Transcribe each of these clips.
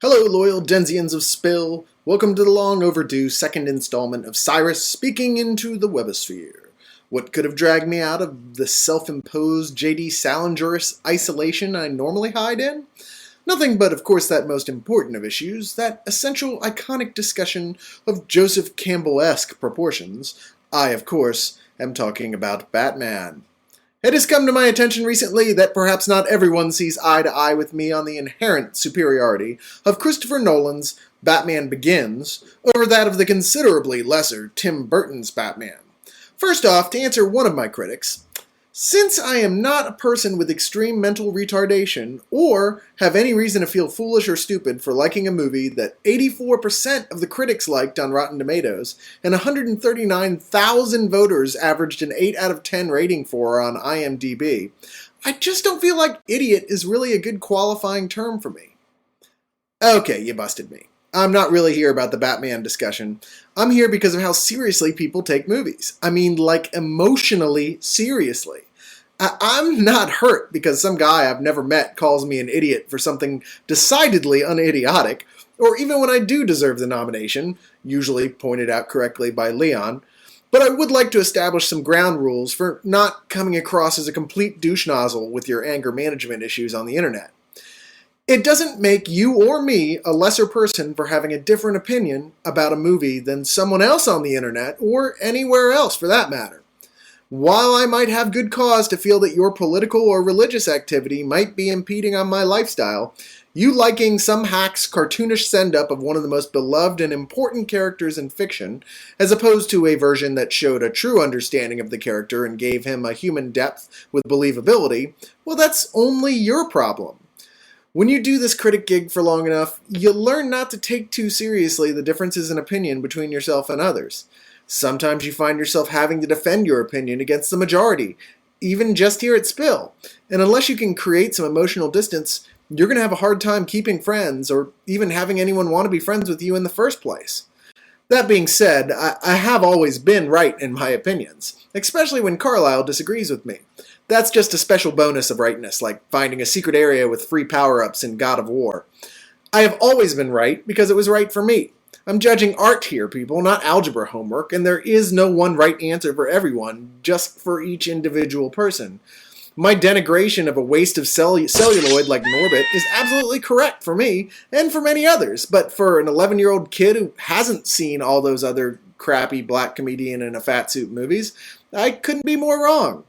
Hello, loyal Denzians of Spill. Welcome to the long overdue second installment of Cyrus speaking into the webosphere. What could have dragged me out of the self-imposed J.D. Salingerous isolation I normally hide in? Nothing but, of course, that most important of issues, that essential iconic discussion of Joseph Campbell-esque proportions. I, of course, am talking about Batman. It has come to my attention recently that perhaps not everyone sees eye to eye with me on the inherent superiority of Christopher Nolan's Batman Begins over that of the considerably lesser Tim Burton's Batman. First off, to answer one of my critics, since I am not a person with extreme mental retardation or have any reason to feel foolish or stupid for liking a movie that 84% of the critics liked on Rotten Tomatoes and 139,000 voters averaged an 8 out of 10 rating for on IMDb, I just don't feel like idiot is really a good qualifying term for me. Okay, you busted me. I'm not really here about the Batman discussion. I'm here because of how seriously people take movies. I mean, like, emotionally seriously. I'm not hurt because some guy I've never met calls me an idiot for something decidedly unidiotic, or even when I do deserve the nomination, usually pointed out correctly by Leon, but I would like to establish some ground rules for not coming across as a complete douche nozzle with your anger management issues on the internet. It doesn't make you or me a lesser person for having a different opinion about a movie than someone else on the internet, or anywhere else for that matter. While I might have good cause to feel that your political or religious activity might be impeding on my lifestyle, you liking some hack's cartoonish send-up of one of the most beloved and important characters in fiction, as opposed to a version that showed a true understanding of the character and gave him a human depth with believability, well, that's only your problem. When you do this critic gig for long enough, you'll learn not to take too seriously the differences in opinion between yourself and others. Sometimes you find yourself having to defend your opinion against the majority, even just here at Spill. And unless you can create some emotional distance, you're going to have a hard time keeping friends or even having anyone want to be friends with you in the first place. That being said, I have always been right in my opinions, especially when Carlisle disagrees with me. That's just a special bonus of rightness, like finding a secret area with free power-ups in God of War. I have always been right because it was right for me. I'm judging art here, people, not algebra homework, and there is no one right answer for everyone, just for each individual person. My denigration of a waste of celluloid like Norbit is absolutely correct for me and for many others, but for an 11-year-old kid who hasn't seen all those other crappy black comedian in a fat suit movies, I couldn't be more wrong.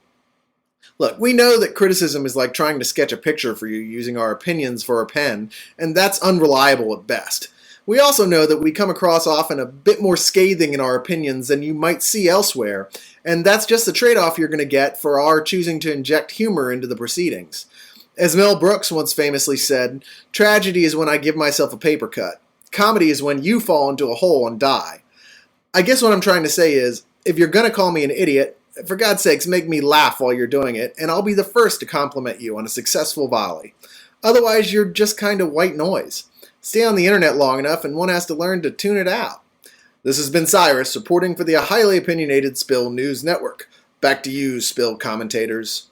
Look, we know that criticism is like trying to sketch a picture for you using our opinions for a pen, and that's unreliable at best. We also know that we come across often a bit more scathing in our opinions than you might see elsewhere, and that's just the trade-off you're going to get for our choosing to inject humor into the proceedings. As Mel Brooks once famously said, tragedy is when I give myself a paper cut. Comedy is when you fall into a hole and die. I guess what I'm trying to say is, if you're going to call me an idiot, for God's sakes, make me laugh while you're doing it, and I'll be the first to compliment you on a successful volley. Otherwise, you're just kind of white noise. Stay on the internet long enough, and one has to learn to tune it out. This has been Cyrus, reporting for the highly opinionated Spill News Network. Back to you, Spill commentators.